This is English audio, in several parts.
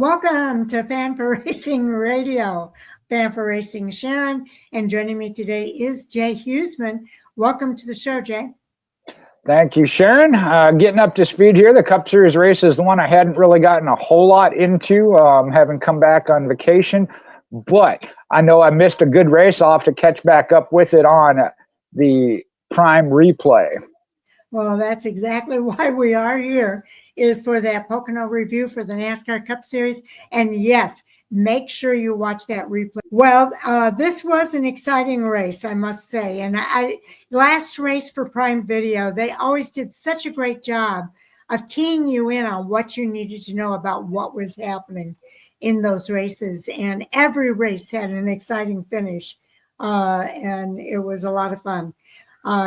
Welcome to Fan for Racing Radio. Fan for Racing Sharon, and joining me today is Jay Huseman. Welcome to the show, Jay. Thank you, Sharon. Getting up to speed here. The Cup Series race is the one I hadn't really gotten a whole lot into, having come back on vacation. But I know I missed a good race. I'll have to catch back up with it on the Prime replay. Well, that's exactly why we are here, is for that Pocono review for the NASCAR Cup Series. And yes, make sure you watch that replay. Well, this was an exciting race, I must say. And last race for Prime Video, they always did such a great job of keying you in on what you needed to know about what was happening in those races. And every race had an exciting finish. And it was a lot of fun.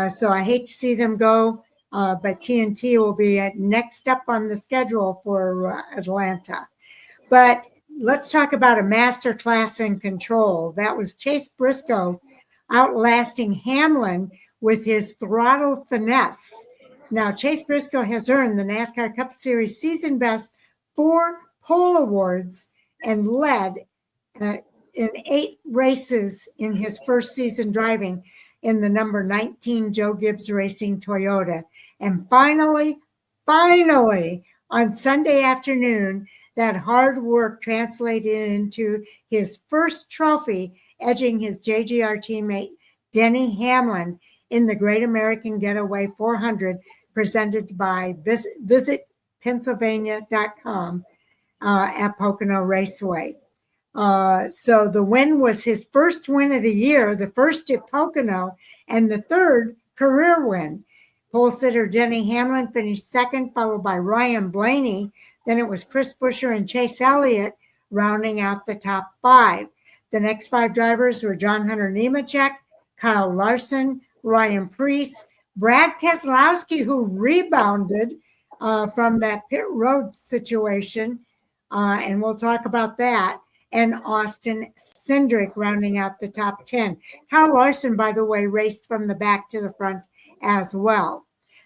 So I hate to see them go. But TNT will be next up on the schedule for Atlanta. But let's talk about a master class in control. That was Chase Briscoe outlasting Hamlin with his throttle finesse. Now, Chase Briscoe has earned the NASCAR Cup Series season best 4 pole awards and led in 8 races in his first season driving in the number 19 Joe Gibbs Racing Toyota. And finally, on Sunday afternoon, that hard work translated into his first trophy, edging his JGR teammate Denny Hamlin in the Great American Getaway 400, presented by visitpennsylvania.com at Pocono Raceway. So the win was his first win of the year, the first at Pocono, and the third career win. Pole sitter Denny Hamlin finished second, followed by Ryan Blaney. Then it was Chris Buescher and Chase Elliott rounding out the top 5. The next 5 drivers were John Hunter Nemechek, Kyle Larson, Ryan Preece, Brad Keselowski, who rebounded from that pit road situation, and we'll talk about that, and Austin Cindric rounding out the top 10. Kyle Larson, by the way, raced from the back to the front as well.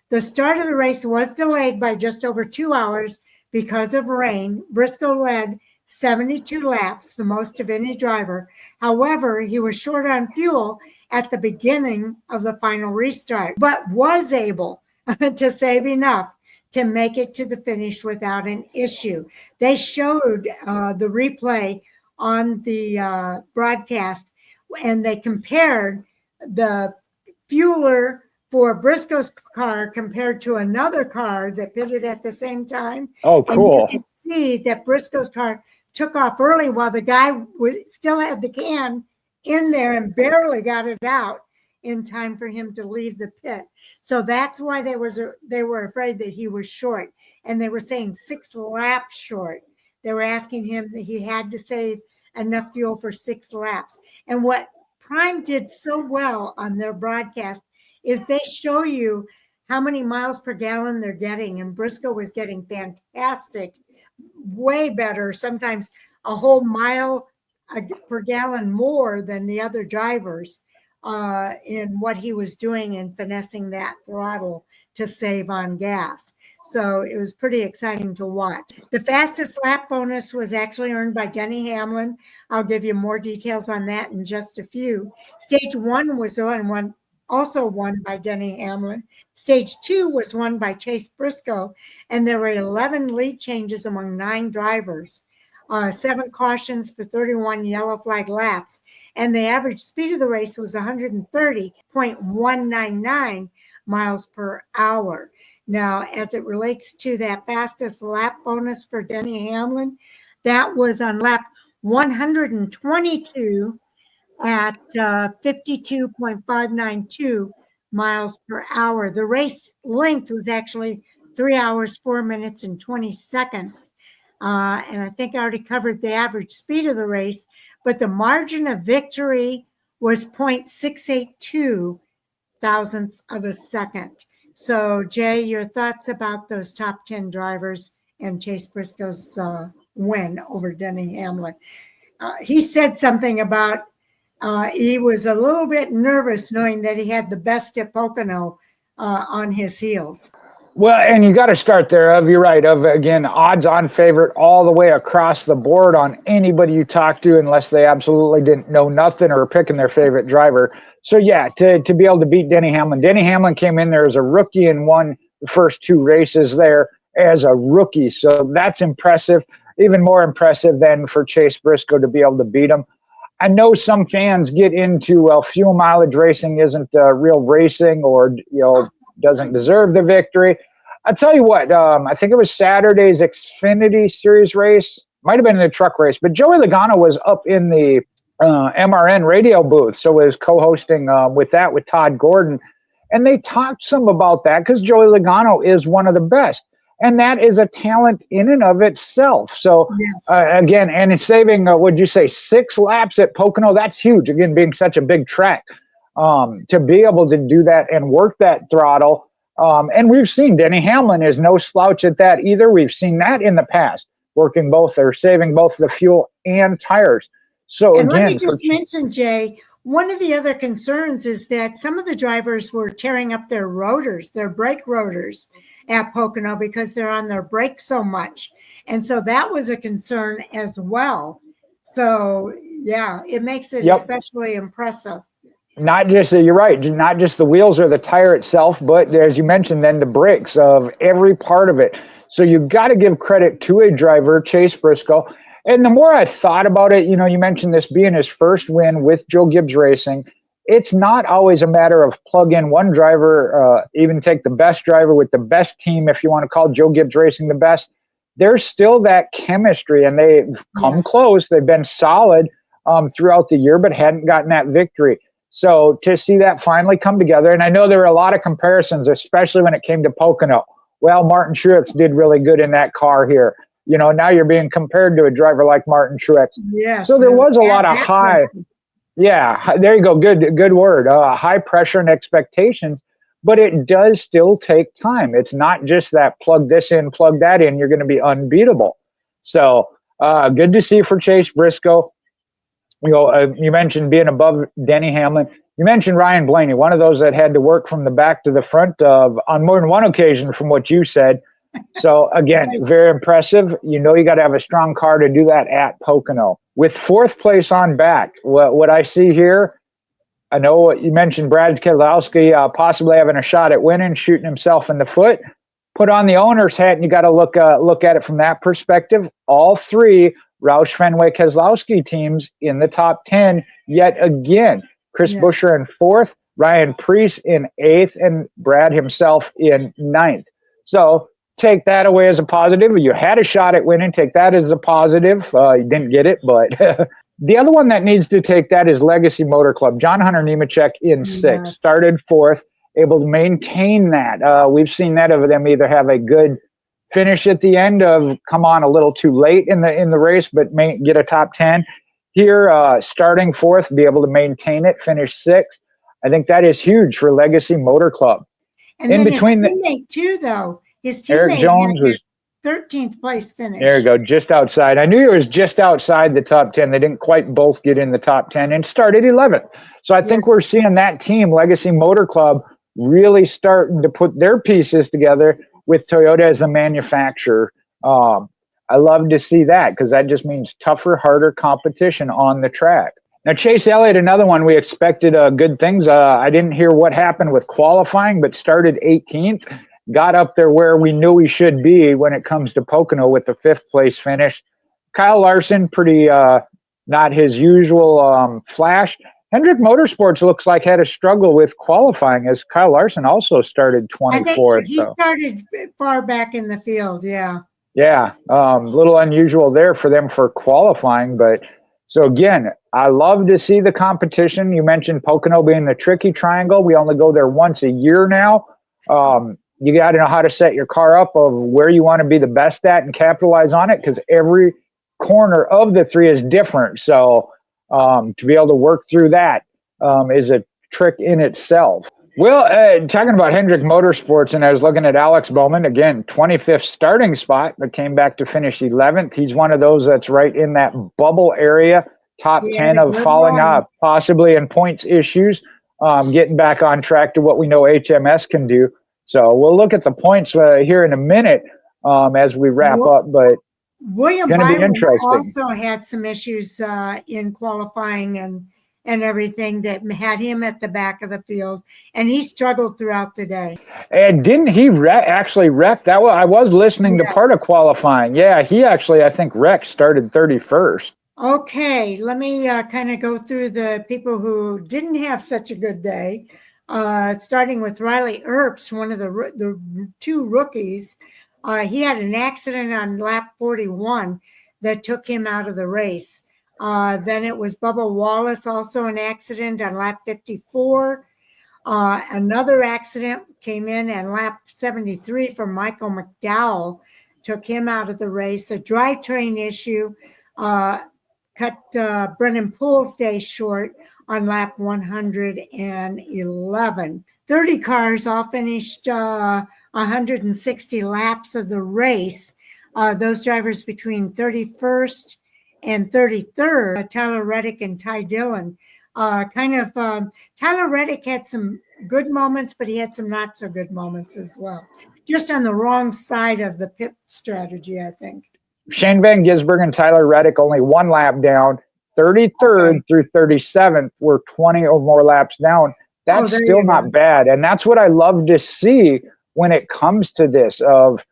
The start of the race was delayed by just over 2 hours because of rain. Briscoe led 72 laps, the most of any driver. However, he was short on fuel at the beginning of the final restart, but was able to save enough to make it to the finish without an issue. They showed the replay on the broadcast, and they compared the fueler for Briscoe's car compared to another car that pitted at the same time. Oh, cool. And you can see that Briscoe's car took off early while the guy still had the can in there and barely got it out in time for him to leave the pit. So that's why they were afraid that he was short, and they were saying 6 laps short. They were asking him that he had to save enough fuel for 6 laps. And what Prime did so well on their broadcast is they show you how many miles per gallon they're getting. And Briscoe was getting fantastic, way better, sometimes a whole mile per gallon more than the other drivers in what he was doing in finessing that throttle to save on gas. So it was pretty exciting to watch. The fastest lap bonus was actually earned by Denny Hamlin. I'll give you more details on that in just a few. Stage 1 was also won by Denny Hamlin. Stage 2 was won by Chase Briscoe, and there were 11 lead changes among 9 drivers, 7 cautions for 31 yellow flag laps, and the average speed of the race was 130.199 miles per hour. Now, as it relates to that fastest lap bonus for Denny Hamlin, that was on lap 122 at 52.592 miles per hour. The race length was actually 3 hours, 4 minutes, and 20 seconds. And I think I already covered the average speed of the race, but the margin of victory was 0.682 thousandths of a second. So, Jay, your thoughts about those top 10 drivers and Chase Briscoe's win over Denny Hamlin? He said something about he was a little bit nervous knowing that he had the best at Pocono on his heels. Well, and you got to start there. You're right. Again, odds-on favorite all the way across the board on anybody you talk to, unless they absolutely didn't know nothing or are picking their favorite driver. So yeah, to be able to beat Denny Hamlin. Denny Hamlin came in there as a rookie and won the first 2 races there as a rookie. So that's impressive. Even more impressive than for Chase Briscoe to be able to beat him. I know some fans get into, well, fuel mileage racing isn't real racing, or doesn't deserve the victory. I'll tell you what, I think it was Saturday's Xfinity Series race. Might have been in the truck race, but Joey Logano was up in the MRN radio booth, so was co-hosting with Todd Gordon. And they talked some about that because Joey Logano is one of the best. And that is a talent in and of itself. So, Yes. again, and it's saving, would you say, 6 laps at Pocono? That's huge, again, being such a big track. To be able to do that and work that throttle. And we've seen Denny Hamlin is no slouch at that either. We've seen that in the past, working both or saving both the fuel and tires. So and again, let me just mention, Jay, one of the other concerns is that some of the drivers were tearing up their rotors, their brake rotors at Pocono because they're on their brakes so much. And so that was a concern as well. So yeah, it makes it especially impressive. Not just, you're right, not just the wheels or the tire itself, but as you mentioned, then the brakes of every part of it. So you've got to give credit to a driver, Chase Briscoe. And the more I thought about it, you mentioned this being his first win with Joe Gibbs Racing. It's not always a matter of plug in one driver, even take the best driver with the best team, if you want to call Joe Gibbs Racing the best. There's still that chemistry, and they've come close. They've been solid throughout the year, but hadn't gotten that victory. So to see that finally come together, and I know there were a lot of comparisons, especially when it came to Pocono. Well, Martin Truex did really good in that car here. Now you're being compared to a driver like Martin Truex. Yes. So there was a lot of high. Yeah, there you go. Good word. High pressure and expectations, but it does still take time. It's not just that plug this in, plug that in. You're going to be unbeatable. So good to see for Chase Briscoe. You mentioned being above Denny Hamlin. You mentioned Ryan Blaney, one of those that had to work from the back to the front on more than one occasion, from what you said. So again, very impressive. You got to have a strong car to do that at Pocono. With 4th place on back, what I see here, I know what you mentioned, Brad Keselowski possibly having a shot at winning, shooting himself in the foot. Put on the owner's hat, and you got to look at it from that perspective. All 3 Roush Fenway Keselowski teams in the top 10 yet again. Chris Buescher in 4th, Ryan Preece in 8th, and Brad himself in 9th. So take that away as a positive. You had a shot at winning. Take that as a positive. You didn't get it, but the other one that needs to take that is Legacy Motor Club. John Hunter Nemechek in 6th, started 4th, able to maintain that. We've seen that of them either have a good finish at the end of come on a little too late in the race, but may get a top 10. Here, starting 4th, be able to maintain it, finish 6th. I think that is huge for Legacy Motor Club. And in then between his teammate too, though. His teammate Eric Jones was 13th place finish. There you go, just outside. I knew he was just outside the top 10. They didn't quite both get in the top 10 and started 11th. So I think we're seeing that team, Legacy Motor Club, really starting to put their pieces together with Toyota as the manufacturer. I love to see that because that just means tougher, harder competition on the track. Now, Chase Elliott, another one we expected good things. I didn't hear what happened with qualifying, but started 18th. Got up there where we knew he should be when it comes to Pocono with the 5th place finish. Kyle Larson, pretty not his usual flash. Hendrick Motorsports looks like had a struggle with qualifying as Kyle Larson also started 24th. I think he started far back in the field, yeah. Yeah, a little unusual there for them for qualifying. But so again, I love to see the competition. You mentioned Pocono being the tricky triangle. We only go there once a year now. You got to know how to set your car up of where you want to be the best at and capitalize on it because every corner of the 3 is different. So to be able to work through that is a trick in itself. Well, talking about Hendrick Motorsports, and I was looking at Alex Bowman, again, 25th starting spot, but came back to finish 11th. He's one of those that's right in that bubble area, top 10 of falling off, possibly in points issues, getting back on track to what we know HMS can do. So we'll look at the points here in a minute as we wrap up, but William going to be Byron interesting. also had some issues in qualifying and everything that had him at the back of the field, and he struggled throughout the day. And didn't he actually wreck? That I was listening to part of qualifying. Yeah, he actually, I think, wrecked, started 31st. Okay, let me kind of go through the people who didn't have such a good day. Starting with Riley Earps, one of the two rookies. He had an accident on lap 41 that took him out of the race. Then it was Bubba Wallace, also an accident on lap 54. Another accident came in on lap 73 from Michael McDowell, took him out of the race. A drivetrain issue cut Brennan Poole's day short on lap 111. 30 cars all finished 160 laps of the race. Those drivers between 31st and 33rd, Tyler Reddick and Ty Dillon. Tyler Reddick had some good moments, but he had some not so good moments as well. Just on the wrong side of the pit strategy, I think. Shane Van Gisbergen and Tyler Reddick only one lap down. 33rd through 37th were 20 or more laps down. That's still not bad. And that's what I love to see when it comes to this of,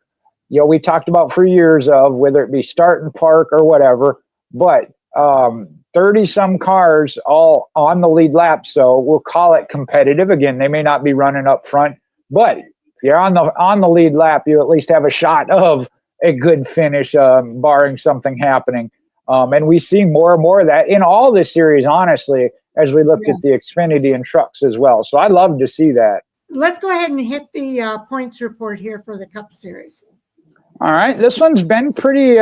we talked about for years of whether it be start and park or whatever, but 30 some cars all on the lead lap. So we'll call it competitive. Again, they may not be running up front, but if you're on the lead lap, you at least have a shot of a good finish, barring something happening. And we see more and more of that in all the series, honestly, as we looked at the Xfinity and trucks as well. So I love to see that. Let's go ahead and hit the points report here for the Cup Series. All right, this one's been pretty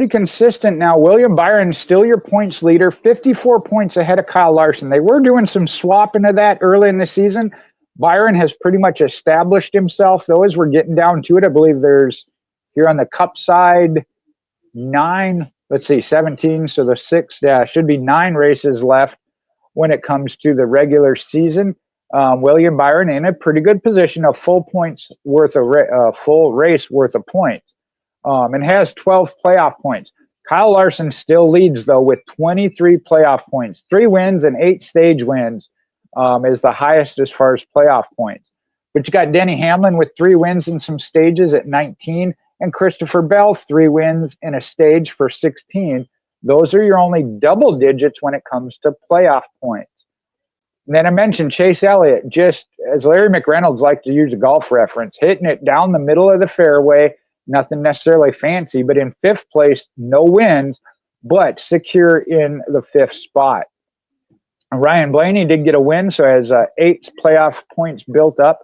consistent now. William Byron still your points leader, 54 points ahead of Kyle Larson. They were doing some swapping of that early in the season. Byron has pretty much established himself, though, as we're getting down to it. I believe there's, here on the Cup side, 17, so the 6, should be 9 races left when it comes to the regular season. William Byron in a pretty good position, a full race worth of points, and has 12 playoff points. Kyle Larson still leads, though, with 23 playoff points. 3 wins and 8 stage wins is the highest as far as playoff points. But you got Denny Hamlin with 3 wins and some stages at 19, and Christopher Bell, 3 wins in a stage for 16. Those are your only double digits when it comes to playoff points. And then I mentioned Chase Elliott, just as Larry McReynolds liked to use a golf reference, hitting it down the middle of the fairway, nothing necessarily fancy, but in 5th place, no wins, but secure in the 5th spot. Ryan Blaney did get a win, so has 8 playoff points built up.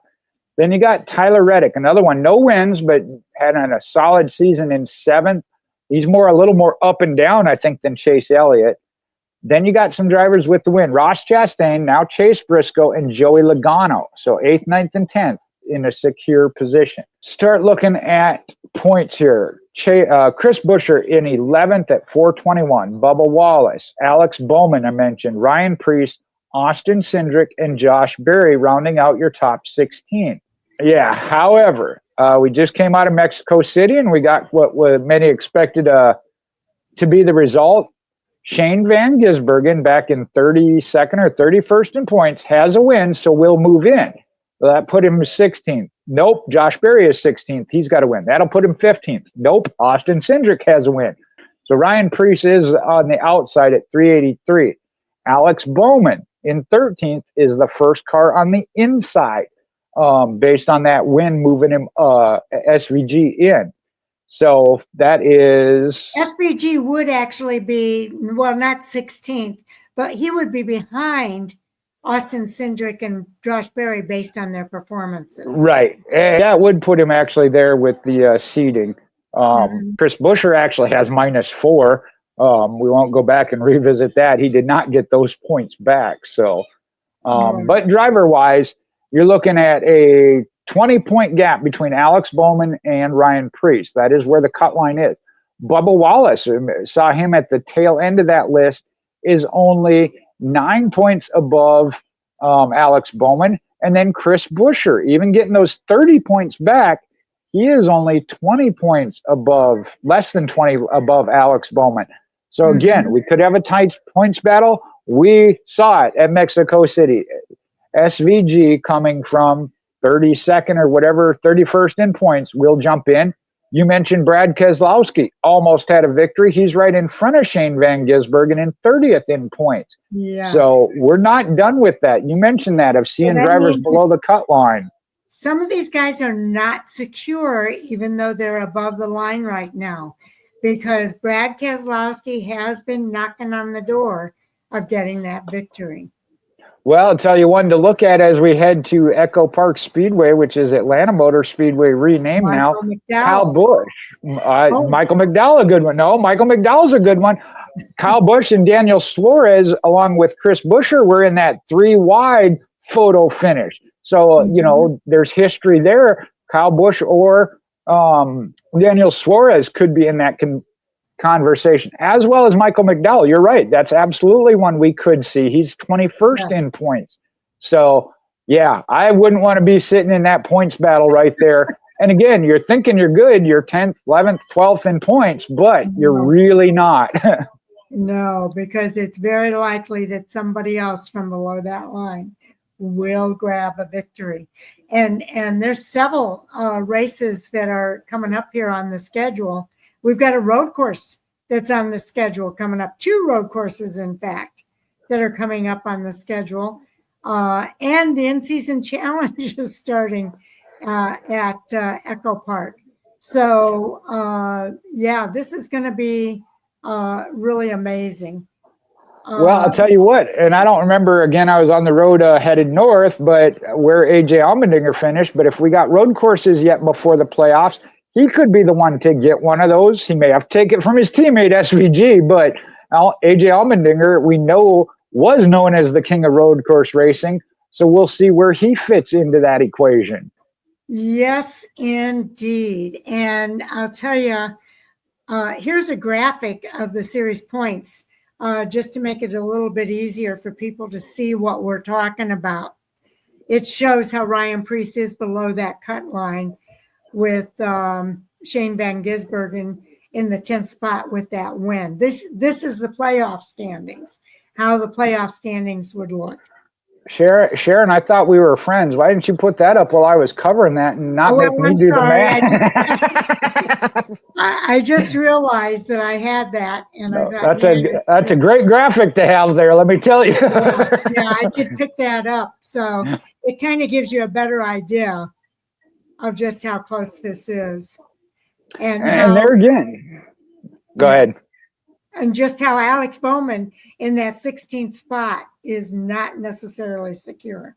Then you got Tyler Reddick, another one, no wins, but had a solid season in 7th. He's a little more up and down, I think, than Chase Elliott. Then you got some drivers with the win. Ross Chastain, now Chase Briscoe, and Joey Logano. So 8th, 9th, and 10th in a secure position. Start looking at points here. Chris Buescher in 11th at 421. Bubba Wallace, Alex Bowman, I mentioned, Ryan Preece, Austin Cindric, and Josh Berry rounding out your top 16. Yeah, however, we just came out of Mexico City and we got what many expected to be the result. Shane Van Gisbergen, back in 32nd or 31st in points, has a win, so we'll move in. So that put him 16th. Nope, Josh Berry is 16th. He's got a win. That'll put him 15th. Nope, Austin Cindric has a win. So Ryan Preece is on the outside at 383. Alex Bowman in 13th is the first car on the inside, based on that win moving him SVG in. So that is... SVG would actually be, well, not 16th, but he would be behind Austin Cindric and Josh Berry based on their performances. Right. And that would put him actually there with the seeding. Chris Buescher actually has -4. We won't go back and revisit that. He did not get those points back. So, but driver-wise, you're looking at a 20-point gap between Alex Bowman and Ryan Preece. That is where the cut line is. Bubba Wallace, saw him at the tail end of that list, is only 9 points above Alex Bowman And then Chris Buescher, even getting those 30 points back, he is only 20 points above, less than 20 above Alex Bowman. So again, we could have a tight points battle. We saw it at Mexico City. SVG coming from 32nd or whatever, 31st in points, will jump in. You mentioned Brad Keselowski almost had a victory. He's right in front of Shane Van Gisbergen in 30th in points. Yes. So we're not done with that. You mentioned that of seeing drivers below the cut line. Some of these guys are not secure, even though they're above the line right now, because Brad Keselowski has been knocking on the door of getting that victory. Well, I'll tell you one to look at as we head to Echo Park Speedway, which is Atlanta Motor Speedway renamed now. Kyle Busch. Michael McDowell, a good one. No, Michael McDowell's a good one. Kyle Busch and Daniel Suarez, along with Chris Buescher, were in that 3 wide photo finish. So, you know, there's history there. Kyle Busch or Daniel Suarez could be in that conversation, as well as Michael McDowell. You're right. That's absolutely one we could see. He's 21st in points. So, yeah, I wouldn't want to be sitting in that points battle right there. And again, you're thinking you're good. You're 10th, 11th, 12th in points, but you're really not. No, because it's very likely that somebody else from below that line will grab a victory. And there's several races that are coming up here on the schedule. We've got a road course that's on the schedule coming up. 2 road courses, in fact, that are coming up on the schedule. And the in-season challenge is starting at Echo Park. So, yeah, this is going to be really amazing. Well, I'll tell you what, and I don't remember, again, I was on the road headed north, but where AJ Allmendinger finished. But if we got road courses yet before the playoffs, he could be the one to get one of those. He may have to take it from his teammate SVG, but AJ Allmendinger, we know, was known as the king of road course racing. So we'll see where he fits into that equation. Yes, indeed. And I'll tell you, here's a graphic of the series points, just to make it a little bit easier for people to see what we're talking about. It shows how Ryan Preece is below that cut line, with Shane Van Gisbergen in the 10th spot with that win. This is the playoff standings, how the playoff standings would look. Sharon, I thought we were friends. Why didn't you put that up while I was covering that and not make me do the math? I just realized that I had that, and I thought, that's a great graphic to have there. Let me tell you. yeah, I did pick that up, so it kind of gives you a better idea of just how close this is, and there again. Go ahead. And just how Alex Bowman in that 16th spot is not necessarily secure.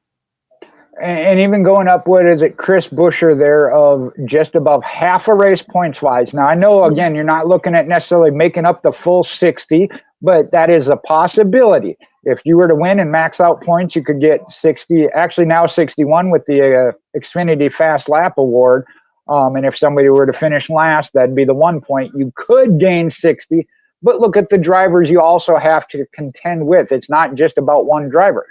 And even going up, what is it, Chris Buescher there of just above half a race points wise. Now, I know, again, you're not looking at necessarily making up the full 60, but that is a possibility. If you were to win and max out points, you could get 60, actually now 61 with the Xfinity Fast Lap Award. And if somebody were to finish last, that'd be the 1 point. You could gain 60. But look at the drivers you also have to contend with. It's not just about one driver.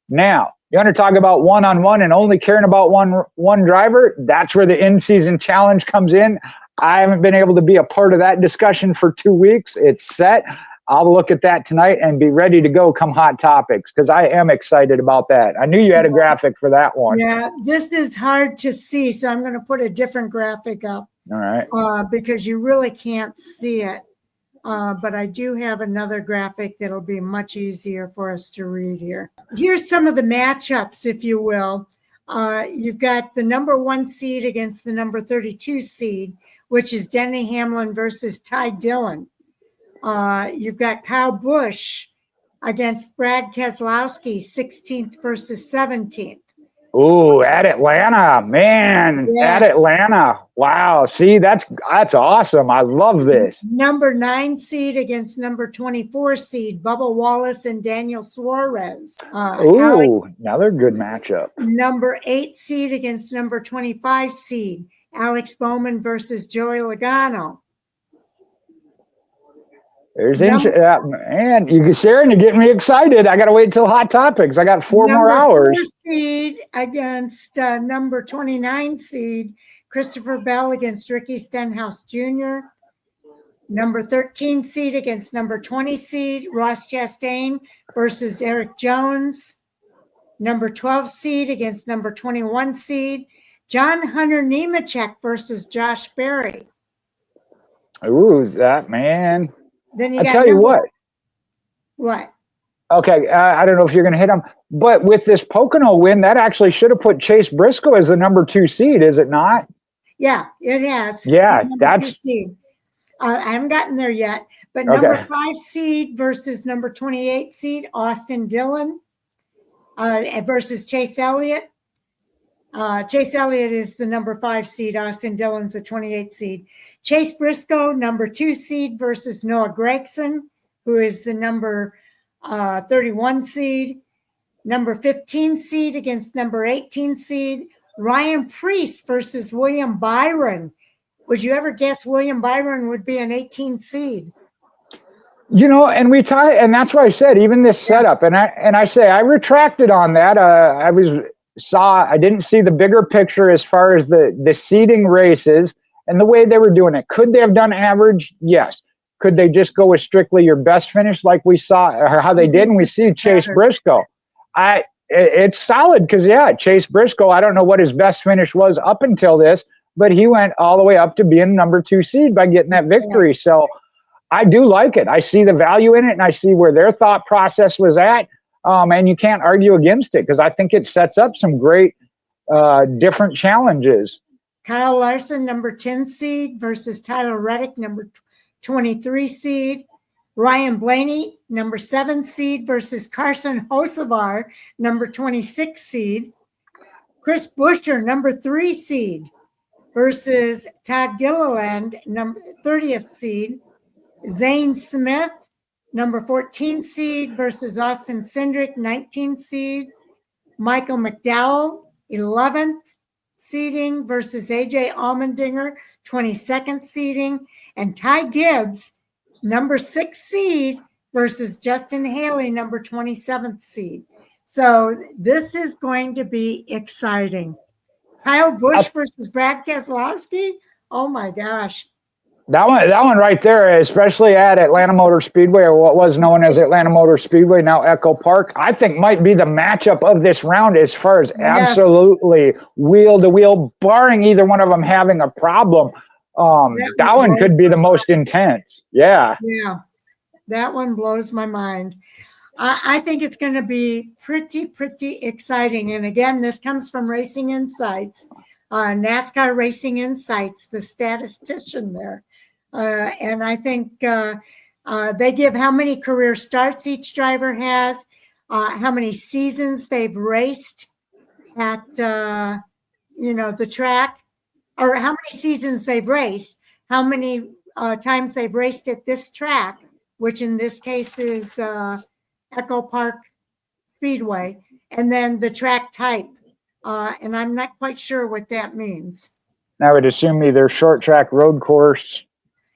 Now, you want to talk about one-on-one and only caring about one driver? That's where the in-season challenge comes in. I haven't been able to be a part of that discussion for 2 weeks. It's set. I'll look at that tonight and be ready to go come Hot Topics, because I am excited about that. I knew you had a graphic for that one. Yeah, this is hard to see, so I'm going to put a different graphic up. All right. Because you really can't see it. But I do have another graphic that'll be much easier for us to read here. Here's some of the matchups, if you will. You've got the number 1 seed against the number 32 seed, which is Denny Hamlin versus Ty Dillon. You've got Kyle Busch against Brad Keselowski, 16th versus 17th. Ooh, at Atlanta, man, yes. At Atlanta. Wow. See, that's awesome. I love this. Number 9 seed against number 24 seed, Bubba Wallace and Daniel Suarez. Another good matchup. Number 8 seed against number 25 seed, Alex Bowman versus Joey Logano. There's Number, man, you can Sharon, you're getting me excited. I got to wait until Hot Topics. I got 4 more number 4 hours. seed against number 29 seed Christopher Bell against Ricky Stenhouse Jr. Number 13 seed against number 20 seed Ross Chastain versus Eric Jones. Number 12 seed against number 21 seed John Hunter Nemechek versus Josh Berry. Ooh, that man. Then you I got tell you what. What? Okay, I don't know if you're going to hit him, but with this Pocono win, that actually should have put Chase Briscoe as the number 2 seed, is it not? Yeah, it has. Yeah, He's number 2 that's seed. I haven't gotten there yet, but okay. number 5 seed versus number 28 seed Austin Dillon versus Chase Elliott. Chase Elliott is the number 5 seed. Austin Dillon's the 28 seed. Chase Briscoe, number 2 seed versus Noah Gragson, who is the number 31 seed. Number 15 seed against number 18 seed. Ryan Preece versus William Byron. Would you ever guess William Byron would be an 18 seed? You know, and and that's why I said even this setup, and I say I retracted on that. I didn't see the bigger picture as far as the seeding races and the way they were doing it. Could they have done average? Yes. Could they just go with strictly your best finish like we saw, or how they did? And we see Chase Briscoe. It's solid because Chase Briscoe. I don't know what his best finish was up until this, but he went all the way up to being number 2 seed by getting that victory. So I do like it. I see the value in it, and I see where their thought process was at. And you can't argue against it because I think it sets up some great different challenges. Kyle Larson, number 10 seed versus Tyler Reddick, number 23 seed. Ryan Blaney, number 7 seed versus Carson Hocevar, number 26 seed. Chris Buescher, number 3 seed versus Todd Gilliland, number 30th seed. Zane Smith, number 14 seed versus Austin Cindric, 19 seed. Michael McDowell, 11th seeding versus AJ Allmendinger, 22nd seeding. And Ty Gibbs, number 6 seed versus Justin Haley, number 27th seed. So this is going to be exciting. Kyle Busch versus Brad Keselowski. Oh my gosh. That one right there, especially at Atlanta Motor Speedway, or what was known as Atlanta Motor Speedway, now Echo Park, I think might be the matchup of this round as far as absolutely wheel to wheel, barring either one of them having a problem. That one could be the most intense. Yeah. Yeah. That one blows my mind. I think it's going to be pretty exciting. And again, this comes from Racing Insights, NASCAR Racing Insights, the statistician there. And I think they give how many career starts each driver has, how many seasons they've raced at, the track, or how many seasons they've raced, how many times they've raced at this track, which in this case is Echo Park Speedway, and then the track type. And I'm not quite sure what that means. I would assume either short track, road course,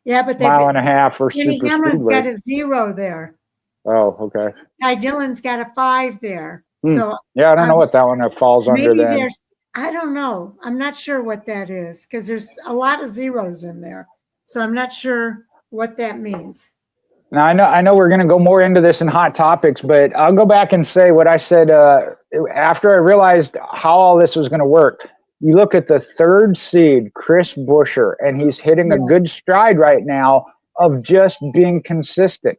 but mile and a half, or Kenny super Hamlin's speedway. got a 0 there. Oh, okay. Ty Dillon's got a 5 there. So I don't know what that one falls under then. I don't know. I'm not sure what that is because there's a lot of zeros in there. So I'm not sure what that means. Now, I know we're going to go more into this in Hot Topics, but I'll go back and say what I said after I realized how all this was going to work. You look at the 3rd seed, Chris Buescher, and he's hitting a good stride right now of just being consistent.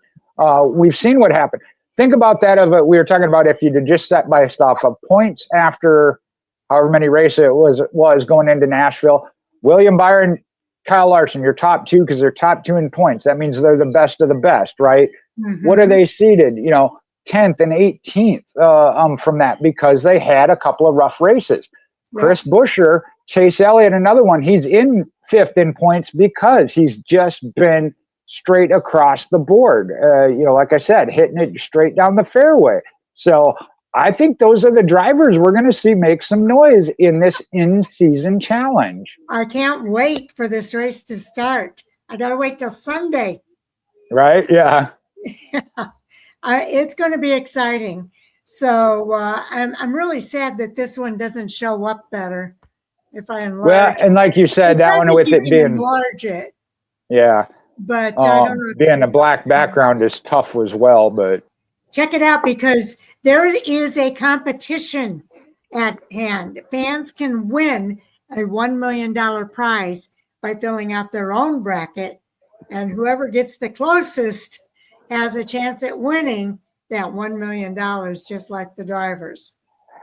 We've seen what happened. Think about that. We were talking about if you'd just set based off of points after however many races it was going into Nashville. William Byron, Kyle Larson, your top 2 because they're top 2 in points. That means they're the best of the best, right? Mm-hmm. What are they seeded? 10th and 18th from that because they had a couple of rough races. Yeah. Chris Buescher, Chase Elliott, another one. He's in 5th in points because he's just been straight across the board. Like I said, hitting it straight down the fairway. So I think those are the drivers we're going to see make some noise in this in-season challenge. I can't wait for this race to start. I got to wait till Sunday. Right? Yeah. It's going to be exciting. So I'm really sad that this one doesn't show up better if I Well, enlarge. and like you It said, that says one that with you it can being, enlarge it, yeah, but I don't know. being a black background is tough as well. But Check it out because there is a competition at hand. Fans can win a $1 million prize by filling out their own bracket, and whoever gets the closest has a chance at winning that $1 million, just like the drivers.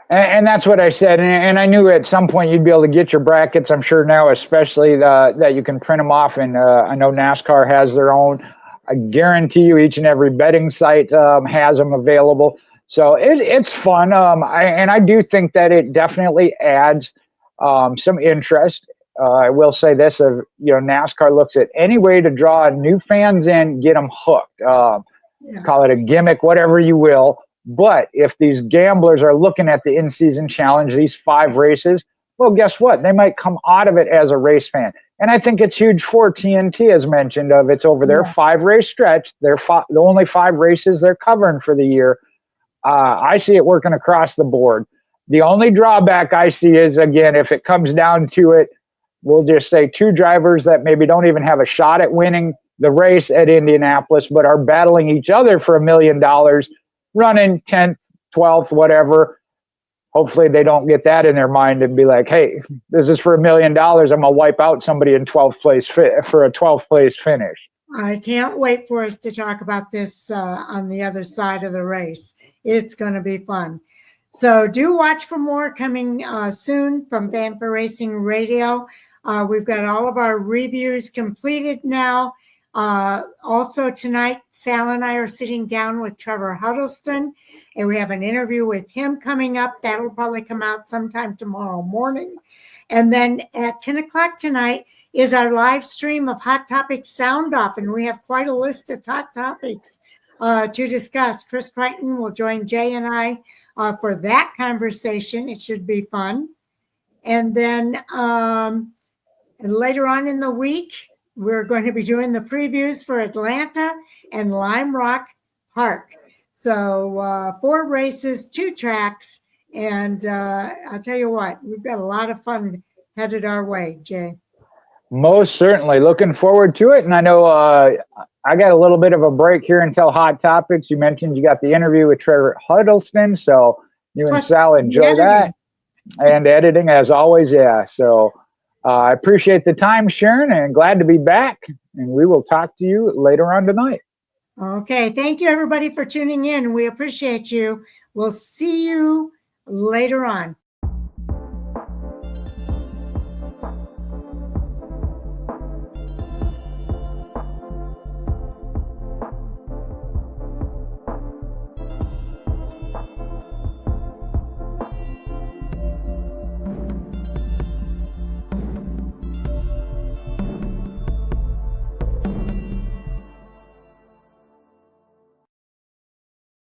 and that's what I said. And I knew at some point you'd be able to get your brackets. I'm sure now, especially that you can print them off. And I know NASCAR has their own. I guarantee you, each and every betting site has them available. So it's fun. I do think that it definitely adds some interest. I will say this: NASCAR looks at any way to draw new fans in, get them hooked. Call it a gimmick, whatever you will. But if these gamblers are looking at the in-season challenge, these 5 races, well, guess what? They might come out of it as a race fan. And I think it's huge for TNT, as mentioned, of it's over their 5-race stretch. They're the only 5 races they're covering for the year. I see it working across the board. The only drawback I see is, again, if it comes down to it, we'll just say 2 drivers that maybe don't even have a shot at winning the race at Indianapolis, but are battling each other for $1 million, running 10th, 12th, whatever. Hopefully they don't get that in their mind and be like, hey, this is for $1 million. I'm going to wipe out somebody in 12th place for a 12th place finish. I can't wait for us to talk about this on the other side of the race. It's going to be fun. So do watch for more coming soon from Fanfare Racing Radio. We've got all of our reviews completed now. Also tonight, Sal and I are sitting down with Trevor Huddleston, and we have an interview with him coming up. That'll probably come out sometime tomorrow morning. And then at 10 o'clock tonight is our live stream of Hot Topics Sound Off, and we have quite a list of hot topics to discuss. Chris Crichton will join Jay and I for that conversation. It should be fun. And then later on in the week, we're going to be doing the previews for Atlanta and Lime Rock Park. So 4 races, 2 tracks, and I'll tell you what, we've got a lot of fun headed our way, Jay. Most certainly. Looking forward to it. And I know I got a little bit of a break here until Hot Topics. You mentioned you got the interview with Trevor Huddleston, so you and Sal enjoy that. And editing, as always, yeah. So I appreciate the time, Sharon, and glad to be back. And we will talk to you later on tonight. Okay. Thank you, everybody, for tuning in. We appreciate you. We'll see you later on.